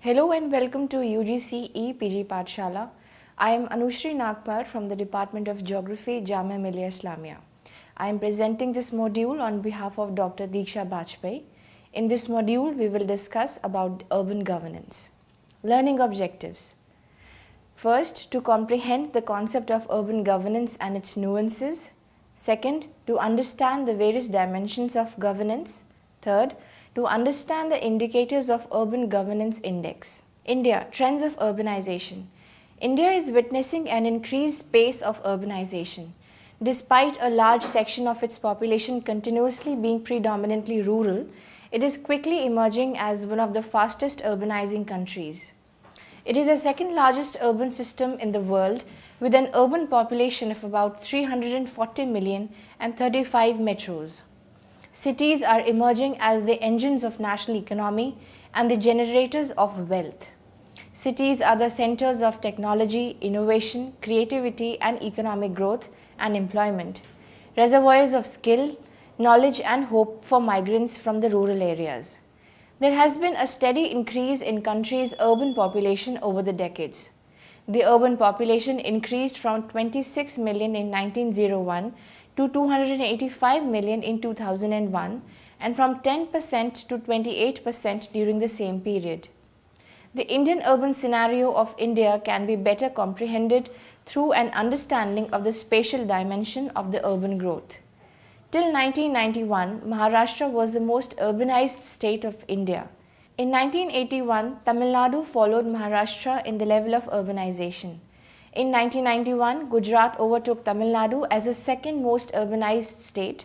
Hello and welcome to UGC PG Pathshala. I am Anushri Nagpar from the Department of Geography, Jamia Millia Islamia. I am presenting this module on behalf of Dr. Diksha Bajpai. In this module, we will discuss about urban governance. Learning objectives. First, to comprehend the concept of urban governance and its nuances. Second, to understand the various dimensions of governance. Third, to understand the indicators of Urban Governance Index. India, trends of urbanization. India is witnessing an increased pace of urbanization. Despite a large section of its population continuously being predominantly rural, it is quickly emerging as one of the fastest urbanizing countries. It is the second largest urban system in the world with an urban population of about 340 million and 35 metros. Cities are emerging as the engines of national economy and the generators of wealth. Cities are the centers of technology, innovation, creativity and economic growth and employment, reservoirs of skill, knowledge and hope for migrants from the rural areas. There has been a steady increase in country's urban population over the decades. The urban population increased from 26 million in 1901 to 285 million in 2001 and from 10% to 28% during the same period. The Indian urban scenario of India can be better comprehended through an understanding of the spatial dimension of the urban growth. Till 1991, Maharashtra was the most urbanized state of India. In 1981, Tamil Nadu followed Maharashtra in the level of urbanization. In 1991, Gujarat overtook Tamil Nadu as the second most urbanized state,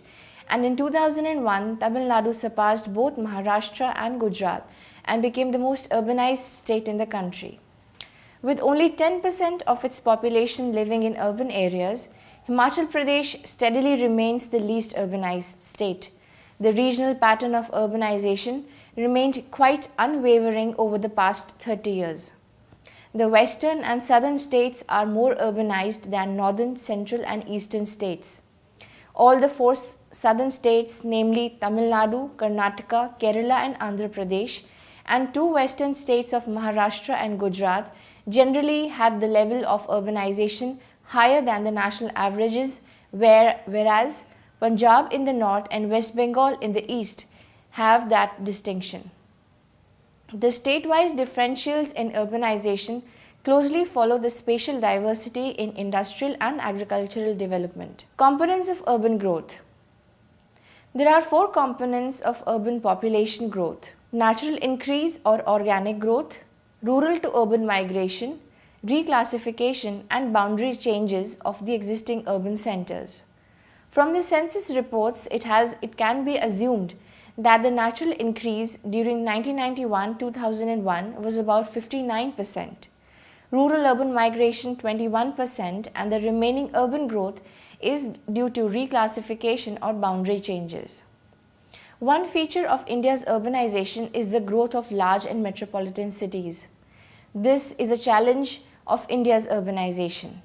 and in 2001, Tamil Nadu surpassed both Maharashtra and Gujarat and became the most urbanized state in the country. With only 10% of its population living in urban areas, Himachal Pradesh steadily remains the least urbanized state. The regional pattern of urbanization remained quite unwavering over the past 30 years. The western and southern states are more urbanized than northern, central and eastern states. All the four southern states, namely Tamil Nadu, Karnataka, Kerala and Andhra Pradesh, and two western states of Maharashtra and Gujarat, generally had the level of urbanization higher than the national averages, whereas Punjab in the north and West Bengal in the east have that distinction. The state-wise differentials in urbanization closely follow the spatial diversity in industrial and agricultural development. Components of urban growth. There are four components of urban population growth: natural increase or organic growth, rural to urban migration, reclassification and boundary changes of the existing urban centers. From the census reports, it can be assumed that the natural increase during 1991-2001 was about 59%, rural urban migration 21%, and the remaining urban growth is due to reclassification or boundary changes. One feature of India's urbanization is the growth of large and metropolitan cities. This is a challenge of India's urbanization.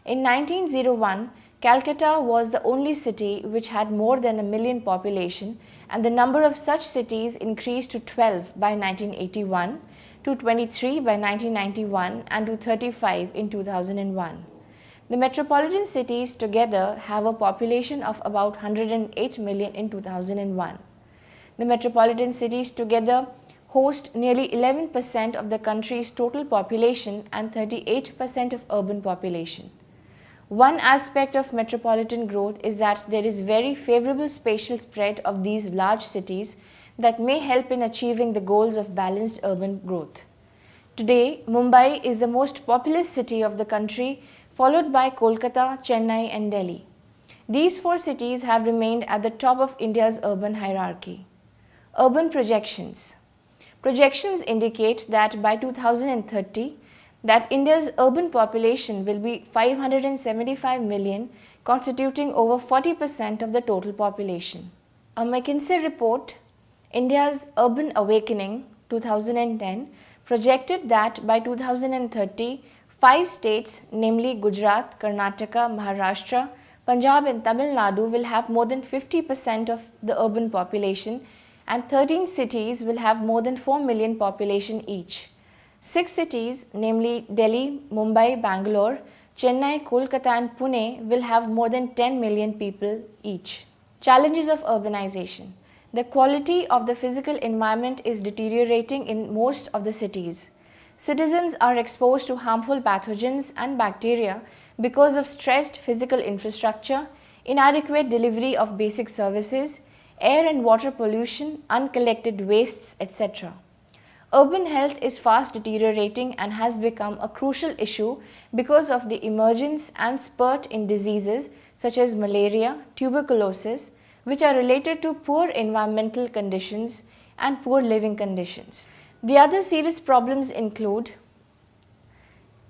In 1901, Calcutta was the only city which had more than a million population, and the number of such cities increased to 12 by 1981, to 23 by 1991 and to 35 in 2001. The metropolitan cities together have a population of about 108 million in 2001. The metropolitan cities together host nearly 11% of the country's total population and 38% of urban population. One aspect of metropolitan growth is that there is very favorable spatial spread of these large cities that may help in achieving the goals of balanced urban growth. Today, Mumbai is the most populous city of the country, followed by Kolkata, Chennai and Delhi. These four cities have remained at the top of India's urban hierarchy. Urban projections. Projections indicate that by 2030, that India's urban population will be 575 million, constituting over 40% of the total population. A McKinsey report, India's Urban Awakening 2010, projected that by 2030, 5 states, namely Gujarat, Karnataka, Maharashtra, Punjab and Tamil Nadu will have more than 50% of the urban population, and 13 cities will have more than 4 million population each. 6 cities, namely Delhi, Mumbai, Bangalore, Chennai, Kolkata and Pune will have more than 10 million people each. Challenges of urbanization. The quality of the physical environment is deteriorating in most of the cities. Citizens are exposed to harmful pathogens and bacteria because of stressed physical infrastructure, inadequate delivery of basic services, air and water pollution, uncollected wastes, etc. Urban health is fast deteriorating and has become a crucial issue because of the emergence and spurt in diseases such as malaria, tuberculosis, which are related to poor environmental conditions and poor living conditions. The other serious problems include: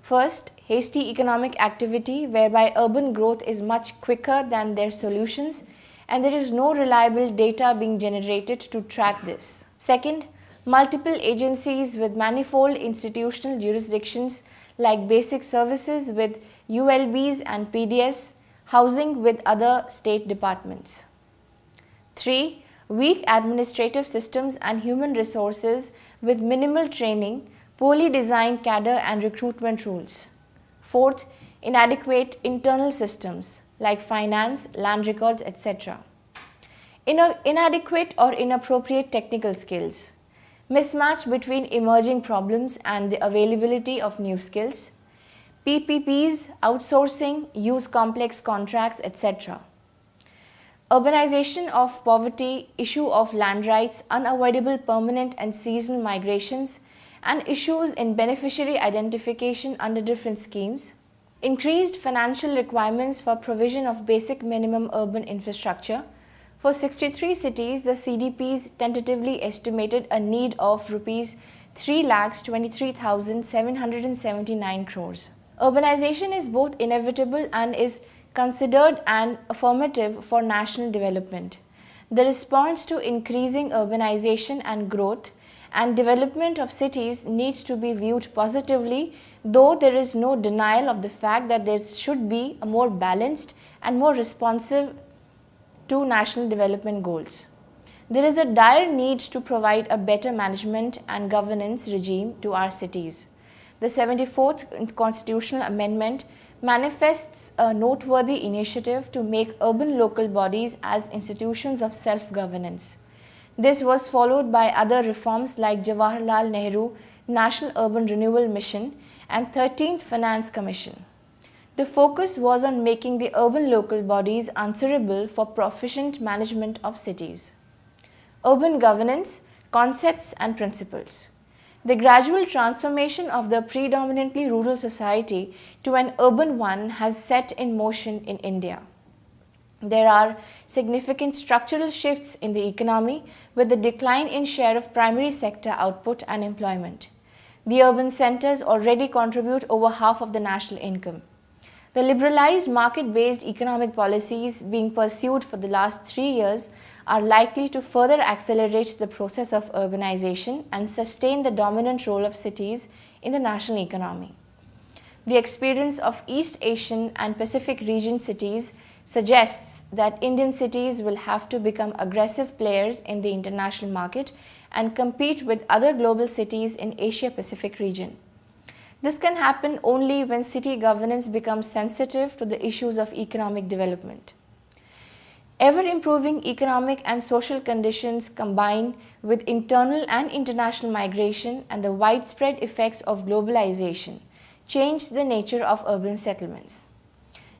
first, hasty economic activity whereby urban growth is much quicker than their solutions and there is no reliable data being generated to track this. Second, multiple agencies with manifold institutional jurisdictions like basic services with ULBs and PDS, housing with other state departments. 3. Weak administrative systems and human resources with minimal training, poorly designed cadre and recruitment rules. 4th, inadequate internal systems like finance, land records, etc. Inadequate or inappropriate technical skills. Mismatch between emerging problems and the availability of new skills. PPPs, outsourcing, use complex contracts, etc. Urbanization of poverty, issue of land rights, unavoidable permanent and seasonal migrations, and issues in beneficiary identification under different schemes. Increased financial requirements for provision of basic minimum urban infrastructure. For 63 cities, the CDPs tentatively estimated a need of Rs 3,23,779 crores. Urbanization is both inevitable and is considered an affirmative for national development. The response to increasing urbanization and growth and development of cities needs to be viewed positively, though there is no denial of the fact that there should be a more balanced and more responsive to national development goals. There is a dire need to provide a better management and governance regime to our cities. The 74th Constitutional Amendment manifests a noteworthy initiative to make urban local bodies as institutions of self-governance. This was followed by other reforms like Jawaharlal Nehru National Urban Renewal Mission and 13th Finance Commission. The focus was on making the urban local bodies answerable for proficient management of cities. Urban governance, concepts and principles. The gradual transformation of the predominantly rural society to an urban one has set in motion in India. There are significant structural shifts in the economy with the decline in share of primary sector output and employment. The urban centers already contribute over half of the national income. The liberalized market-based economic policies being pursued for the last 3 years are likely to further accelerate the process of urbanization and sustain the dominant role of cities in the national economy. The experience of East Asian and Pacific region cities suggests that Indian cities will have to become aggressive players in the international market and compete with other global cities in Asia-Pacific region. This can happen only when city governance becomes sensitive to the issues of economic development. Ever-improving economic and social conditions combined with internal and international migration and the widespread effects of globalization changed the nature of urban settlements.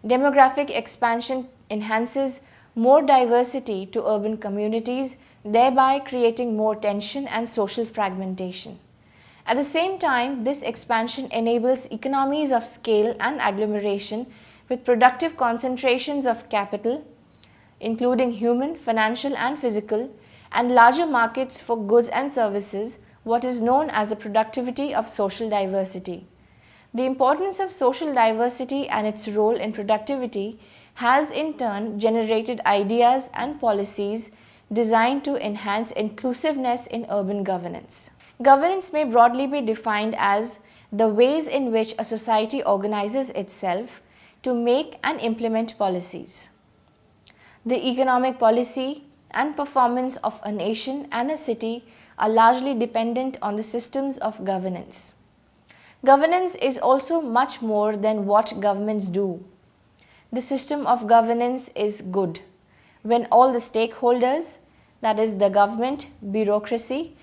Demographic expansion enhances more diversity to urban communities, thereby creating more tension and social fragmentation. At the same time, this expansion enables economies of scale and agglomeration with productive concentrations of capital, including human, financial and physical, and larger markets for goods and services, what is known as the productivity of social diversity. The importance of social diversity and its role in productivity has in turn generated ideas and policies designed to enhance inclusiveness in urban governance. Governance may broadly be defined as the ways in which a society organizes itself to make and implement policies. The economic policy and performance of a nation and a city are largely dependent on the systems of governance. Governance is also much more than what governments do. The system of governance is good when all the stakeholders, that is, the government, bureaucracy,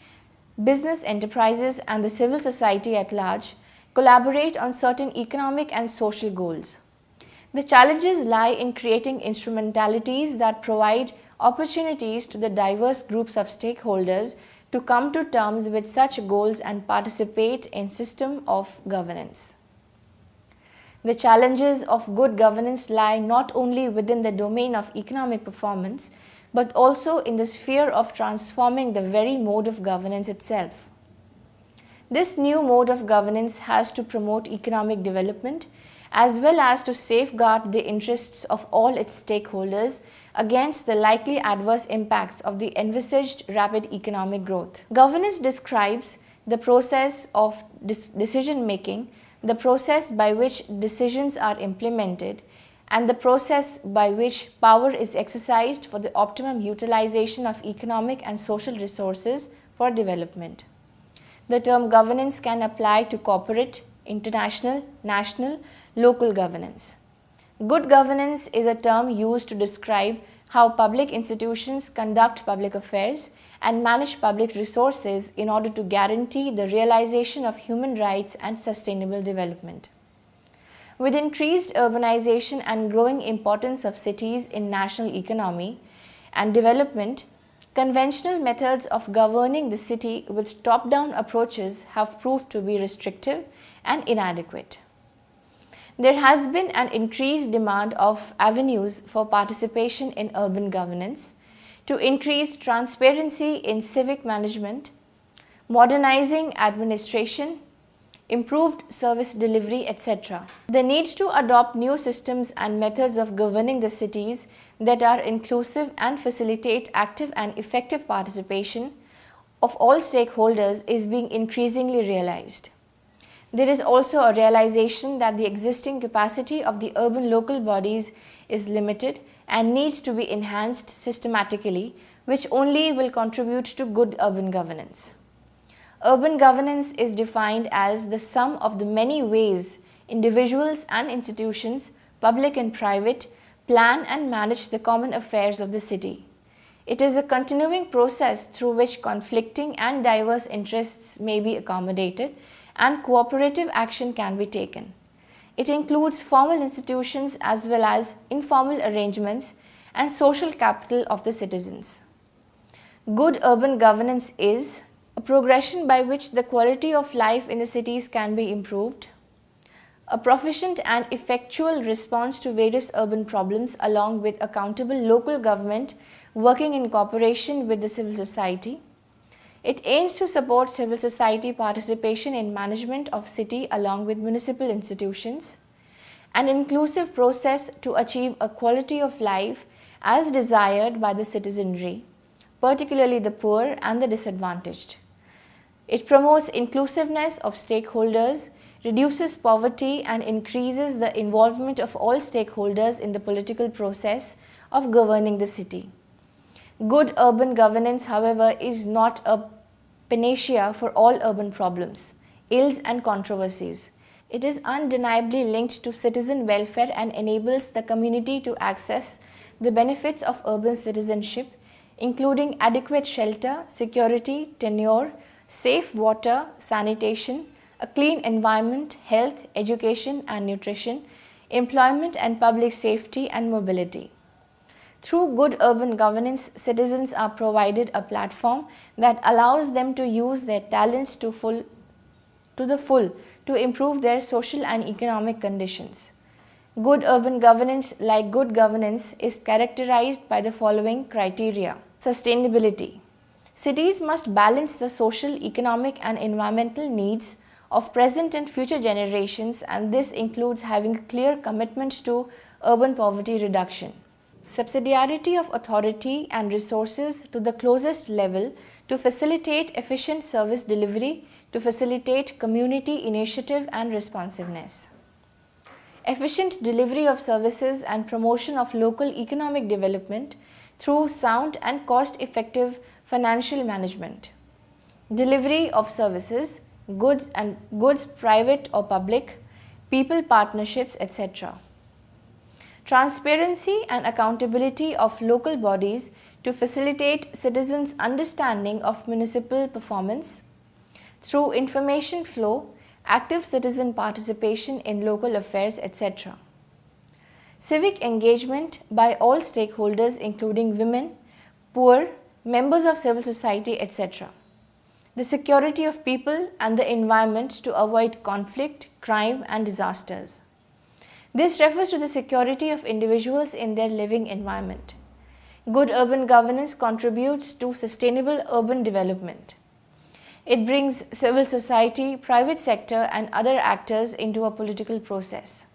business enterprises, and the civil society at large, collaborate on certain economic and social goals. The challenges lie in creating instrumentalities that provide opportunities to the diverse groups of stakeholders to come to terms with such goals and participate in system of governance. The challenges of good governance lie not only within the domain of economic performance, but also in the sphere of transforming the very mode of governance itself. This new mode of governance has to promote economic development as well as to safeguard the interests of all its stakeholders against the likely adverse impacts of the envisaged rapid economic growth. Governance describes the process of decision making, the process by which decisions are implemented, and the process by which power is exercised for the optimum utilization of economic and social resources for development. The term governance can apply to corporate, international, national, local governance. Good governance is a term used to describe how public institutions conduct public affairs and manage public resources in order to guarantee the realization of human rights and sustainable development. With increased urbanization and growing importance of cities in national economy and development, conventional methods of governing the city with top-down approaches have proved to be restrictive and inadequate. There has been an increased demand of avenues for participation in urban governance to increase transparency in civic management, modernizing administration, improved service delivery, etc. The need to adopt new systems and methods of governing the cities that are inclusive and facilitate active and effective participation of all stakeholders is being increasingly realized. There is also a realization that the existing capacity of the urban local bodies is limited and needs to be enhanced systematically, which only will contribute to good urban governance. Urban governance is defined as the sum of the many ways individuals and institutions, public and private, plan and manage the common affairs of the city. It is a continuing process through which conflicting and diverse interests may be accommodated and cooperative action can be taken. It includes formal institutions as well as informal arrangements and social capital of the citizens. Good urban governance is a progression by which the quality of life in the cities can be improved, a proficient and effectual response to various urban problems along with accountable local government working in cooperation with the civil society. It aims to support civil society participation in management of city along with municipal institutions, an inclusive process to achieve a quality of life as desired by the citizenry, particularly the poor and the disadvantaged. It promotes inclusiveness of stakeholders, reduces poverty and increases the involvement of all stakeholders in the political process of governing the city. Good urban governance, however, is not a panacea for all urban problems, ills and controversies. It is undeniably linked to citizen welfare and enables the community to access the benefits of urban citizenship, including adequate shelter, security, tenure, safe water, sanitation, a clean environment, health, education and nutrition, employment and public safety and mobility. Through good urban governance, citizens are provided a platform that allows them to use their talents to the full to improve their social and economic conditions. Good urban governance, like good governance, is characterized by the following criteria. Sustainability. Cities must balance the social, economic and environmental needs of present and future generations, and this includes having clear commitments to urban poverty reduction. Subsidiarity of authority and resources to the closest level to facilitate efficient service delivery, to facilitate community initiative and responsiveness. Efficient delivery of services and promotion of local economic development through sound and cost-effective financial management. Delivery of services, goods private or public, people partnerships, etc. Transparency and accountability of local bodies to facilitate citizens' understanding of municipal performance through information flow, active citizen participation in local affairs, etc. Civic engagement by all stakeholders including women, poor, members of civil society, etc. The security of people and the environment to avoid conflict, crime and disasters. This refers to the security of individuals in their living environment. Good urban governance contributes to sustainable urban development. It brings civil society, private sector and other actors into a political process.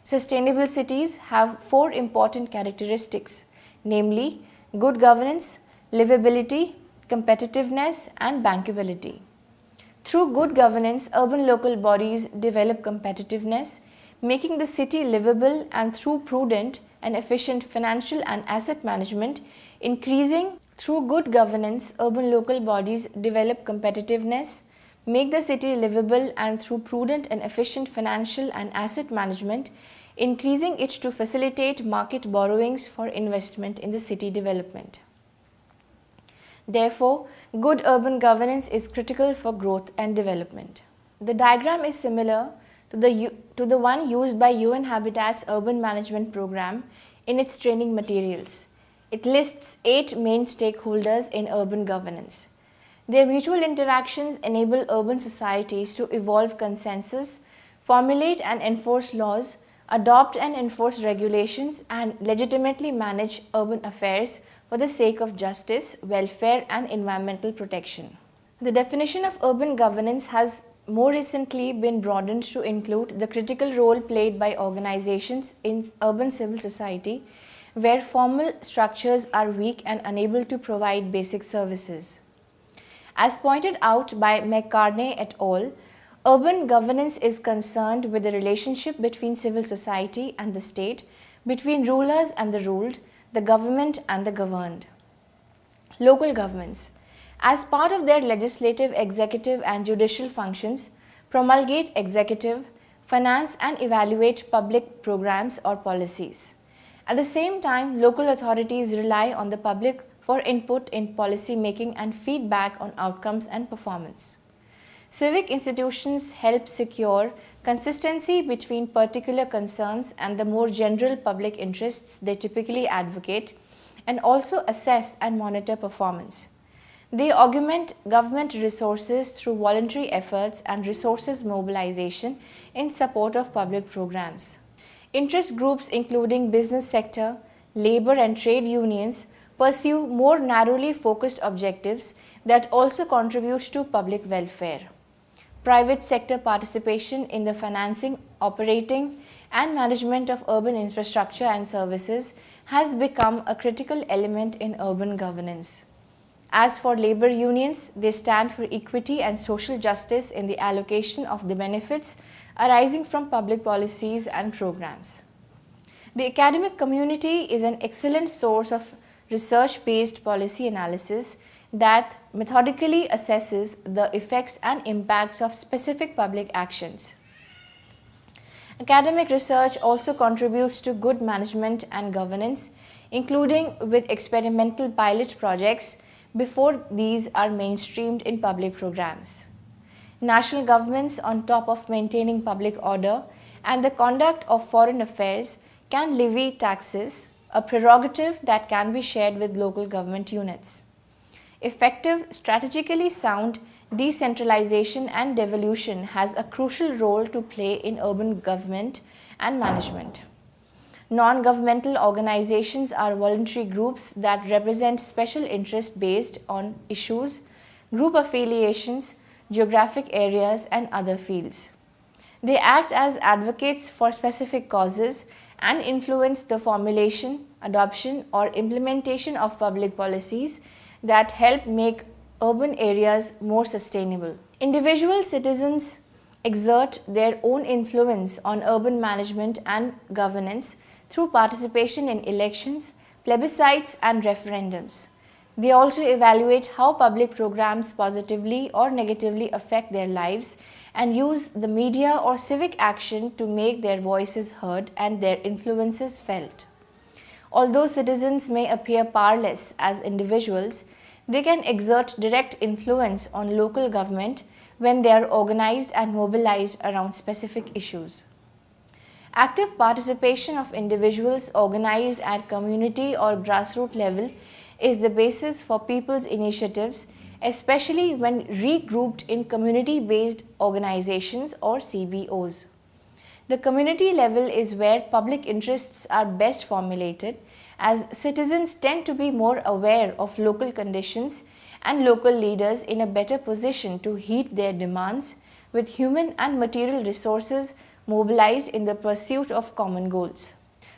Sustainable cities have 4 important characteristics, namely good governance, livability, competitiveness and bankability. Through good governance, urban local bodies develop competitiveness, making the city livable, and through prudent and efficient financial and asset management, through good governance, urban local bodies develop competitiveness, make the city livable, and through prudent and efficient financial and asset management, increasing it to facilitate market borrowings for investment in the city development. Therefore, good urban governance is critical for growth and development. The diagram is similar to the one used by UN Habitat's Urban Management Program in its training materials. It lists 8 main stakeholders in urban governance. Their mutual interactions enable urban societies to evolve consensus, formulate and enforce laws, adopt and enforce regulations, and legitimately manage urban affairs for the sake of justice, welfare, and environmental protection. The definition of urban governance has more recently been broadened to include the critical role played by organizations in urban civil society where formal structures are weak and unable to provide basic services. As pointed out by McCartney et al., urban governance is concerned with the relationship between civil society and the state, between rulers and the ruled, the government and the governed. Local governments, as part of their legislative, executive and judicial functions, promulgate executive, finance and evaluate public programs or policies. At the same time, local authorities rely on the public for input in policy making and feedback on outcomes and performance. Civic institutions help secure consistency between particular concerns and the more general public interests they typically advocate, and also assess and monitor performance. They augment government resources through voluntary efforts and resources mobilization in support of public programs. Interest groups including business sector, labor and trade unions pursue more narrowly focused objectives that also contribute to public welfare. Private sector participation in the financing, operating and management of urban infrastructure and services has become a critical element in urban governance. As for labor unions, they stand for equity and social justice in the allocation of the benefits arising from public policies and programs. The academic community is an excellent source of research-based policy analysis that methodically assesses the effects and impacts of specific public actions. Academic research also contributes to good management and governance, including with experimental pilot projects before these are mainstreamed in public programs. National governments, on top of maintaining public order and the conduct of foreign affairs, can levy taxes, a prerogative that can be shared with local government units. Effective, strategically sound decentralization and devolution has a crucial role to play in urban government and management. Non-governmental organizations are voluntary groups that represent special interests based on issues, group affiliations, geographic areas, and other fields. They act as advocates for specific causes and influence the formulation, adoption, or implementation of public policies that help make urban areas more sustainable. Individual citizens exert their own influence on urban management and governance through participation in elections, plebiscites, and referendums. They also evaluate how public programs positively or negatively affect their lives and use the media or civic action to make their voices heard and their influences felt. Although citizens may appear powerless as individuals, they can exert direct influence on local government when they are organized and mobilized around specific issues. Active participation of individuals organized at community or grassroots level is the basis for people's initiatives, especially when regrouped in community-based organizations or CBOs. The community level is where public interests are best formulated, as citizens tend to be more aware of local conditions and local leaders in a better position to heed their demands, with human and material resources mobilized in the pursuit of common goals.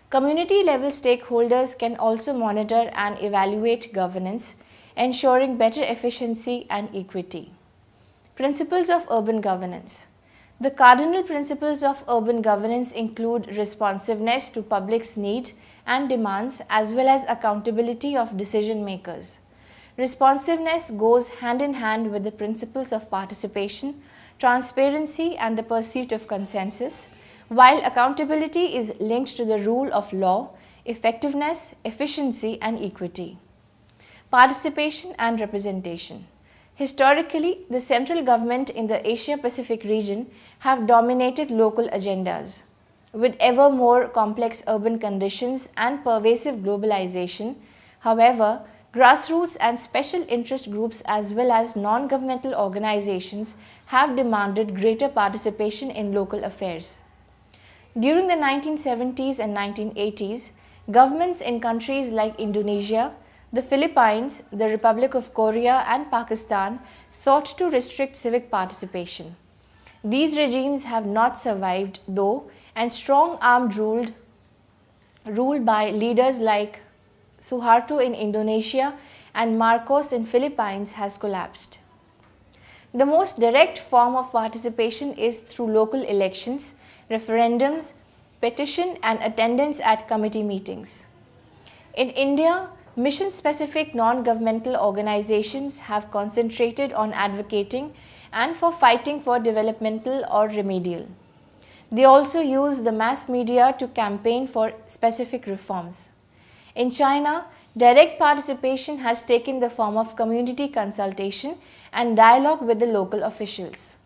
Community level stakeholders can also monitor and evaluate governance, ensuring better efficiency and equity. Principles of urban governance. The cardinal principles of urban governance include responsiveness to public's needs and demands, as well as accountability of decision makers. Responsiveness goes hand in hand with the principles of participation, transparency, and the pursuit of consensus, while accountability is linked to the rule of law, effectiveness, efficiency, and equity. Participation and representation. Historically, the central government in the Asia-Pacific region have dominated local agendas. With ever more complex urban conditions and pervasive globalization, however, grassroots and special interest groups as well as non-governmental organizations have demanded greater participation in local affairs. During the 1970s and 1980s, governments in countries like Indonesia, the Philippines, the Republic of Korea, and Pakistan sought to restrict civic participation. These regimes have not survived, though, and strong-armed rule by leaders like Suharto in Indonesia and Marcos in Philippines has collapsed. The most direct form of participation is through local elections, referendums, petition, and attendance at committee meetings. In India, mission-specific non-governmental organizations have concentrated on advocating and for fighting for developmental or remedial. They also use the mass media to campaign for specific reforms. In China, direct participation has taken the form of community consultation and dialogue with the local officials.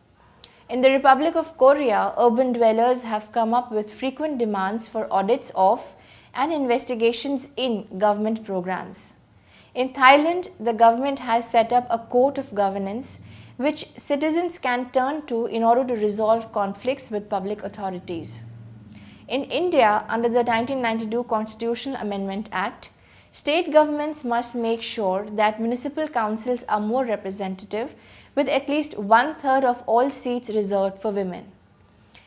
In the Republic of Korea, urban dwellers have come up with frequent demands for audits of and investigations in government programs. In Thailand, the government has set up a court of governance which citizens can turn to in order to resolve conflicts with public authorities. In India, under the 1992 Constitutional Amendment Act, state governments must make sure that municipal councils are more representative, with at least one-third of all seats reserved for women.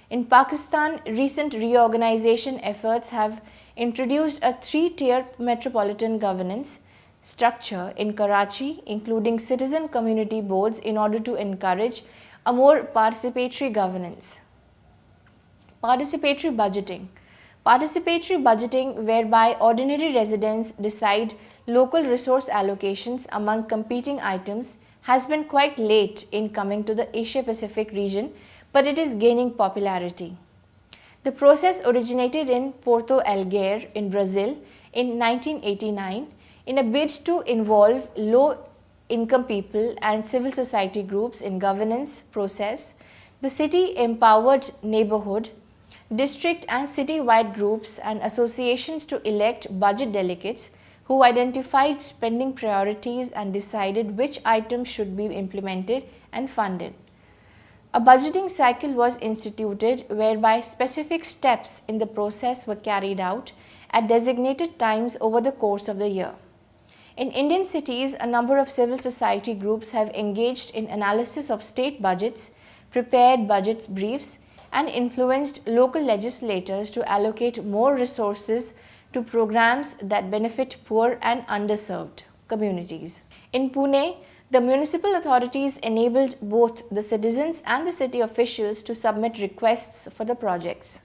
In Pakistan, recent reorganization efforts have introduced a three-tier metropolitan governance structure in Karachi, including citizen community boards, in order to encourage a more participatory governance. Participatory budgeting. Participatory budgeting, whereby ordinary residents decide local resource allocations among competing items, has been quite late in coming to the Asia-Pacific region, but it is gaining popularity. The process originated in Porto Alegre in Brazil in 1989 in a bid to involve low-income people and civil society groups in governance process. The city empowered neighborhood, district and city-wide groups and associations to elect budget delegates who identified spending priorities and decided which items should be implemented and funded. A budgeting cycle was instituted whereby specific steps in the process were carried out at designated times over the course of the year. In Indian cities, a number of civil society groups have engaged in analysis of state budgets, prepared budget briefs, and influenced local legislators to allocate more resources to programs that benefit poor and underserved communities. In Pune, the municipal authorities enabled both the citizens and the city officials to submit requests for the projects.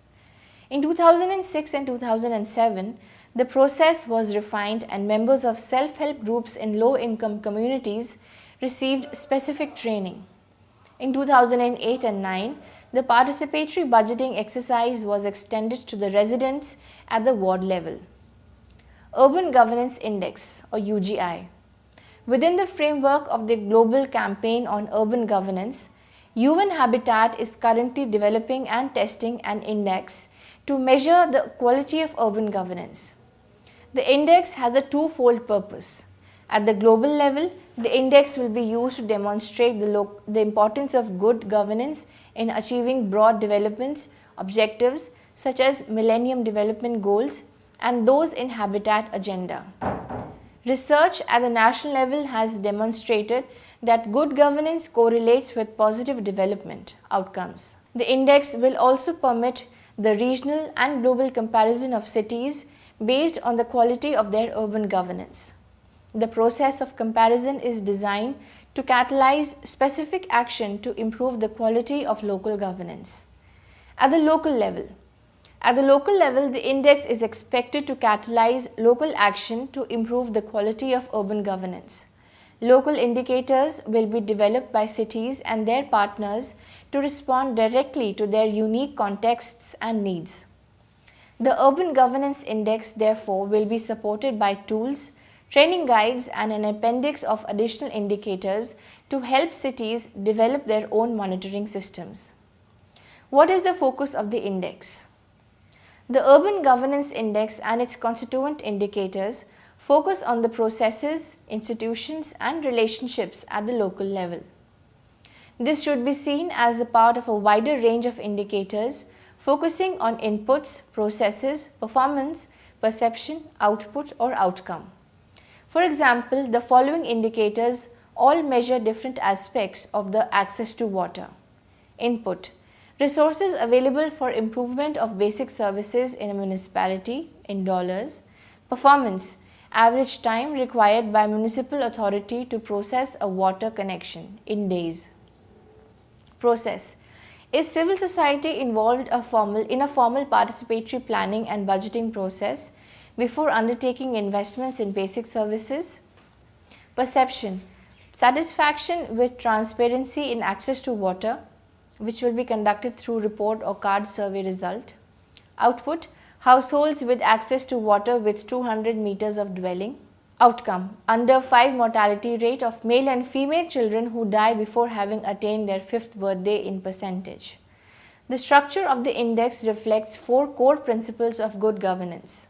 In 2006 and 2007, The process was refined and members of self-help groups in low-income communities received specific training. In 2008 and 9, the participatory budgeting exercise was extended to the residents at the ward level. Urban Governance Index or UGI. Within the framework of the Global Campaign on Urban Governance, UN Habitat is currently developing and testing an index to measure the quality of urban governance. The index has a twofold purpose. At the global level, the index will be used to demonstrate the importance of good governance in achieving broad development objectives such as Millennium Development Goals and those in Habitat Agenda. Research at the national level has demonstrated that good governance correlates with positive development outcomes. The index will also permit the regional and global comparison of cities based on the quality of their urban governance. The process of comparison is designed to catalyze specific action to improve the quality of local governance. At the local level, the index is expected to catalyze local action to improve the quality of urban governance. Local indicators will be developed by cities and their partners to respond directly to their unique contexts and needs. The Urban Governance Index, therefore, will be supported by tools, training guides, and an appendix of additional indicators to help cities develop their own monitoring systems. What is the focus of the index? The Urban Governance Index and its constituent indicators focus on the processes, institutions, and relationships at the local level. This should be seen as a part of a wider range of indicators focusing on inputs, processes, performance, perception, output, or outcome. For example, the following indicators all measure different aspects of the access to water. Input: resources available for improvement of basic services in a municipality in dollars. Performance: average time required by municipal authority to process a water connection in days. Process: is civil society involved in a formal participatory planning and budgeting process before undertaking investments in basic services? Perception: satisfaction with transparency in access to water, which will be conducted through report or card survey result. Output: households with access to water with 200 meters of dwelling. Outcome: under 5 mortality rate of male and female children who die before having attained their 5th birthday in percentage. The structure of the index reflects 4 core principles of good governance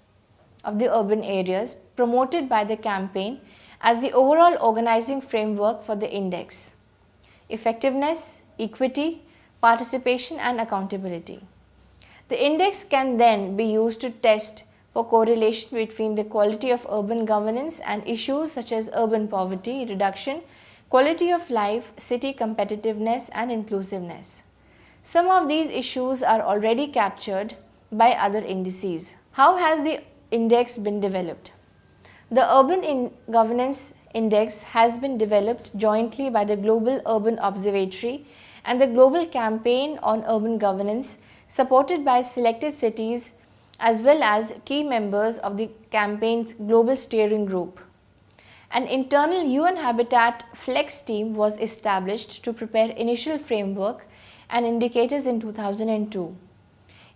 of the urban areas promoted by the campaign as the overall organizing framework for the index: effectiveness, equity, participation, and accountability. The index can then be used to test for correlation between the quality of urban governance and issues such as urban poverty reduction, quality of life, city competitiveness, and inclusiveness. Some of these issues are already captured by other indices. How has the index been developed? The Urban Governance Index has been developed jointly by the Global Urban Observatory and the Global Campaign on Urban Governance, supported by selected cities as well as key members of the campaign's global steering group. An internal UN Habitat Flex team was established to prepare initial framework and indicators in 2002.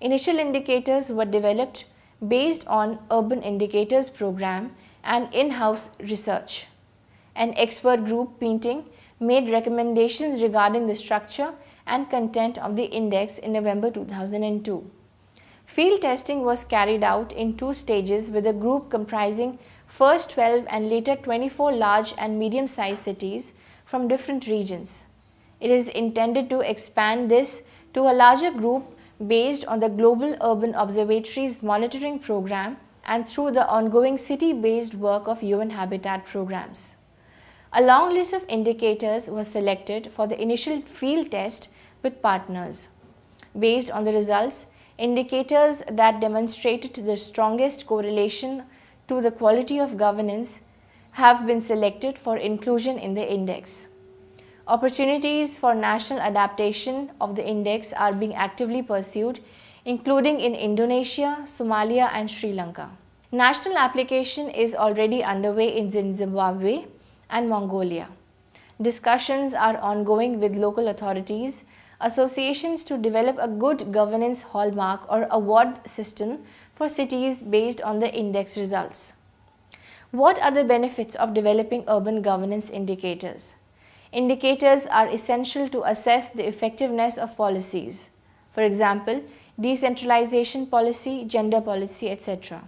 Initial indicators were developed based on Urban Indicators Program and in-house research. An expert group meeting made recommendations regarding the structure and content of the index in November 2002. Field testing was carried out in 2 stages with a group comprising first 12 and later 24 large and medium-sized cities from different regions. It is intended to expand this to a larger group based on the Global Urban Observatory's monitoring program and through the ongoing city-based work of UN Habitat programs. A long list of indicators was selected for the initial field test with partners. Based on the results, indicators that demonstrated the strongest correlation to the quality of governance have been selected for inclusion in the index. Opportunities for national adaptation of the index are being actively pursued, including in Indonesia, Somalia, and Sri Lanka. National application is already underway in Zimbabwe and Mongolia. Discussions are ongoing with local authorities, associations to develop a good governance hallmark or award system for cities based on the index results. What are the benefits of developing urban governance indicators? Indicators are essential to assess the effectiveness of policies. For example, decentralization policy, gender policy, etc.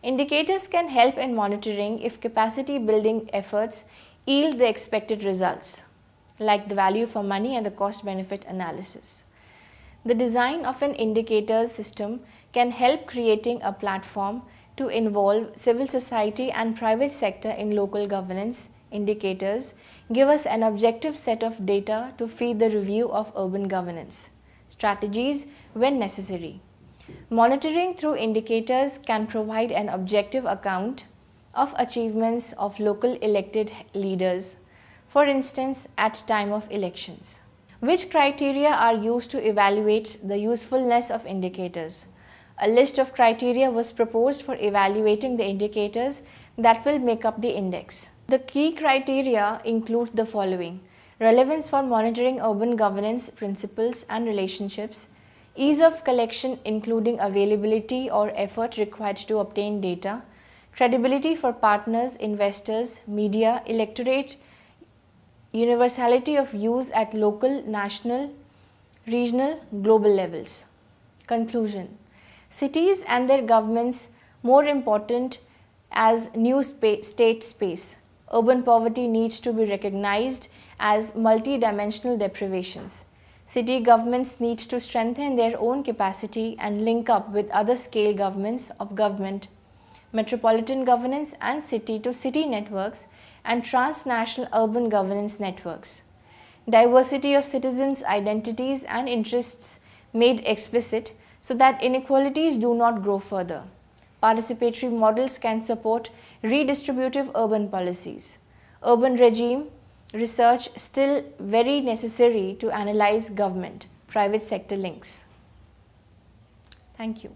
Indicators can help in monitoring if capacity building efforts yield the expected results, like the value for money and the cost benefit analysis. The design of an indicators system can help creating a platform to involve civil society and private sector in local governance. Indicators give us an objective set of data to feed the review of urban governance strategies when necessary. Monitoring through indicators can provide an objective account of achievements of local elected leaders, for instance at time of elections. Which criteria are used to evaluate the usefulness of indicators? A list of criteria was proposed for evaluating the indicators that will make up the index. The key criteria include the following: relevance for monitoring urban governance principles and relationships, ease of collection including availability or effort required to obtain data, credibility for partners, investors, media, electorate, universality of use at local, national, regional, global levels. Conclusion: cities and their governments more important as new state space. Urban poverty needs to be recognized as multi-dimensional deprivations. City governments need to strengthen their own capacity and link up with other scale governments of government, metropolitan governance and city-to-city networks and transnational urban governance networks. Diversity of citizens' identities and interests made explicit so that inequalities do not grow further. Participatory models can support redistributive urban policies. Urban regime research still very necessary to analyze government, private sector links. Thank you.